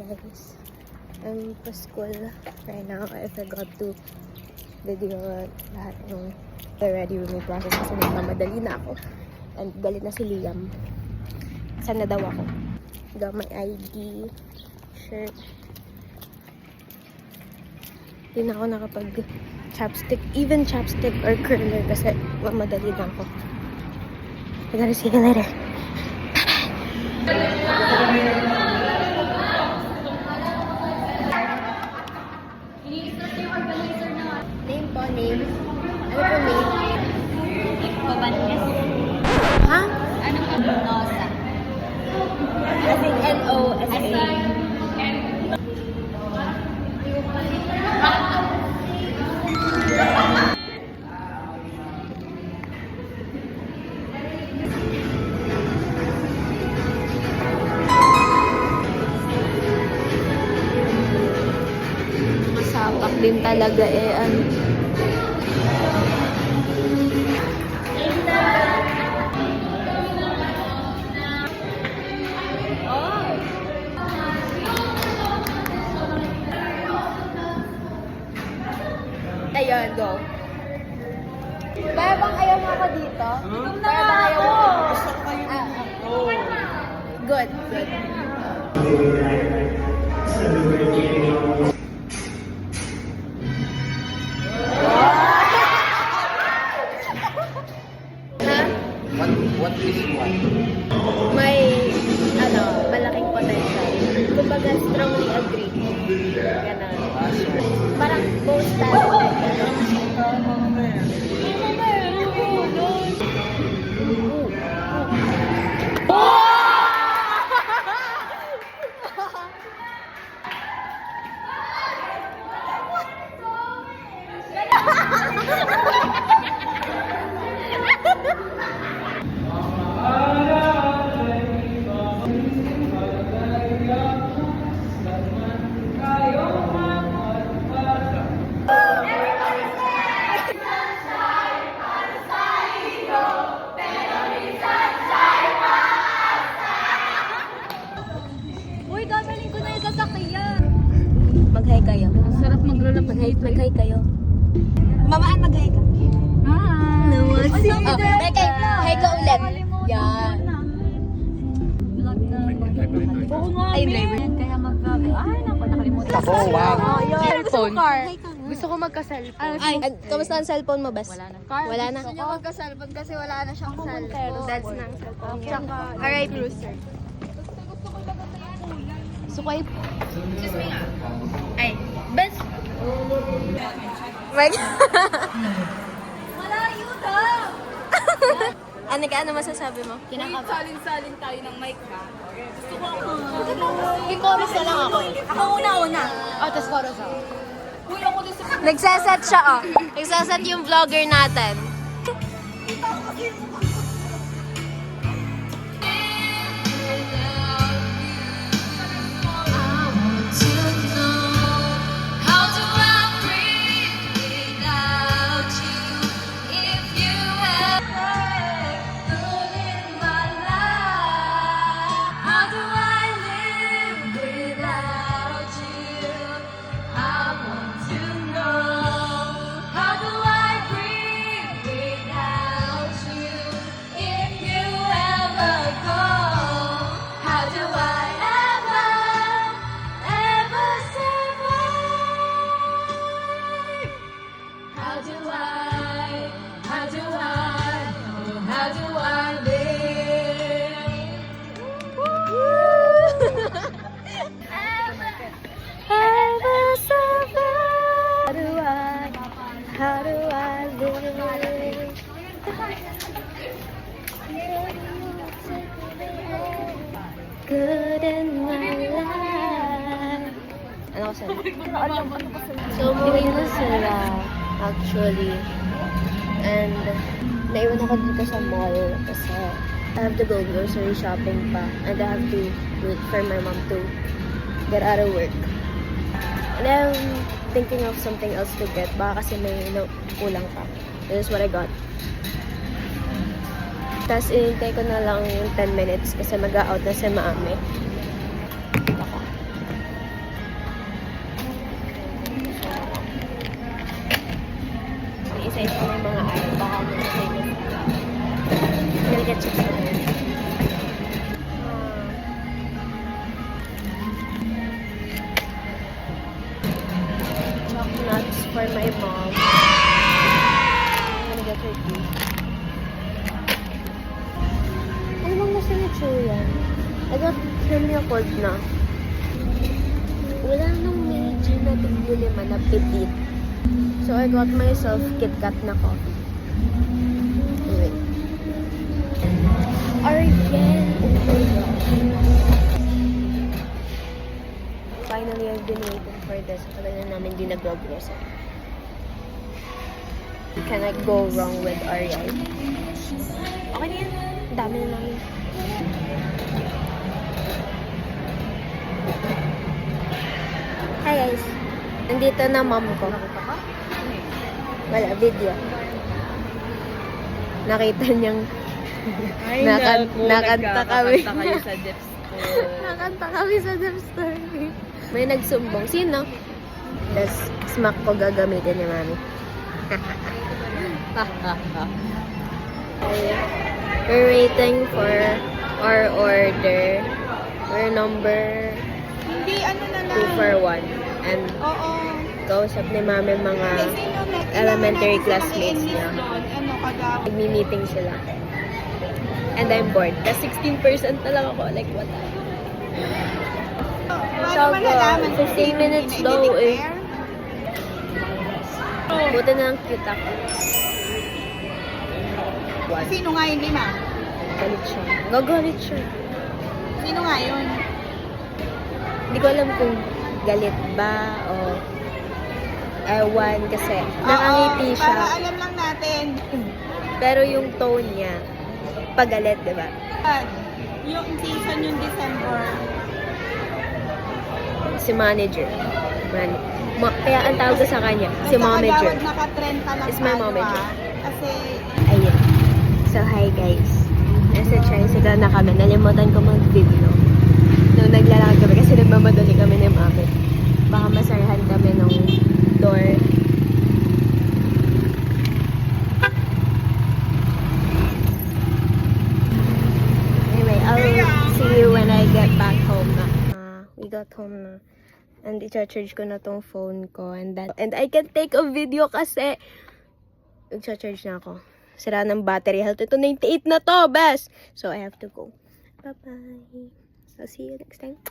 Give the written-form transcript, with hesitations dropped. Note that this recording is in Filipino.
guys. I'm pa school right now. I forgot to video lahat ng ready rooming process kasi nagmamadali na ako. And galit na si Liam. Saan na daw ako? Got my ID, shirt. Hindi na ako nakapag chapstick, even chapstick or curler kasi mamadali na ako. I gotta see you later. Name po, name. Ano po name? Pabanes. Ha? Ano ka? Nosa. As in N-O-S-A. Masapak din talaga eh. Ano. Ayun, go. Kaya bang ayaw mo ako dito? Kaya bang ayaw mo? Good, good. Ha? What is what? May, malaking potential. Kumbaga, strongly agree. Ganon. Parang most talented. Uy, gagaling ko na yung sasakyan. Mag-hi kayo. Sarap maglulap. Mag-hi kayo. Mamaan, mag-hi ka. Hi. Hi ka ulit. Yan. Oo nga, Ay, Ben. Kaya magkabi. Ay, naku, nakalimutan. Ako, wow. Cellphone. Gusto ko magka-cellphone. Ay, kamusta ang cellphone mo, Bes? Wala na. Wala na. Gusto niya magka-cellphone kasi wala na siyang cellphone. That's na ang cellphone niya. Tsaka, Alright, Brewster. Gusto ko Excuse me nga. Ay, Bes. Malayo daw. ano masasabi mo? Kinakaba. Salin-salin tayo ng mic ha. Gusto ko ako. Kikoros na lang ako. Ako una-una. Oh, tas chorus ako. Uy, ako din sa... Nagsaset siya, oh. Nagsaset yung vlogger natin. How do I live? Good in my life. Ano ko sa'yo? So, umuwi na sila, actually. And, naiwan ako dito sa mall kasi I have to go grocery shopping pa. And I have to wait for my mom to get out of work. And I'm thinking of something else to get. Baka kasi may kulang pa. This is what I got. Tapos, inintay ko na lang yung 10 minutes kasi mag-out na si Maame. Baka. for my mom. I'm gonna get her tea. Ano bang gusto ni Chuyan? I got him Yakult na. Wala nung Meiji na tig-5 na petit. So I got myself KitKat na coffee. Wait. Arjen! Oh my gosh. Finally, I've been waiting for this. Tagal na namin di nag-grocery. Cannot go wrong with Ariel. Okay na yan. Ang dami na namin. Hi guys. Nandito na mom ko. Wala, video. Nakita niyang nakanta kami. kayo sa Dip Store. Nakanta kami sa Dip Store. May nagsumbong. Sino? Tapos, smack ko gagamitin ni mami. We're waiting for our order. We're number Hindi, ano na lang. 2 for 1. And Oo. kausap ni mami mga elementary classmates niya. Ano, kagawa. Nagmi-meeting sila. And I'm bored. Kasi 16% na lang ako. Like, what? Paano malalaman kung 15 sino minutes hindi daw eh. na-declare? Buti na lang cute ako. Sino nga yun, Lima? Galit siya. Gagalit siya. Sino nga yun? Hindi ko alam kung galit ba o ewan kasi nakangiti Oo, siya. para alam lang natin. Pero yung tone niya, pagalit, di ba? Yung season yung December. Si manager. Kaya ang tawag ko sa kanya, si manager. Naka-trend ka lang Is my tayo, manager. Kasi, Ayun. So, hi guys. Nasa tricycle na kami. Nalimutan ko mag-video. Nung naglalakad kami kasi nagmamadali kami ng mami. Baka masarahan kami ng door. Anyway, I'll see you when I get back home na. We got home na. And i-charge ko na tong phone ko. And I can take a video kasi i-charge na ako. Sira ng battery health. Ito 98 na to, best! So, I have to go. Bye-bye. I'll see you next time.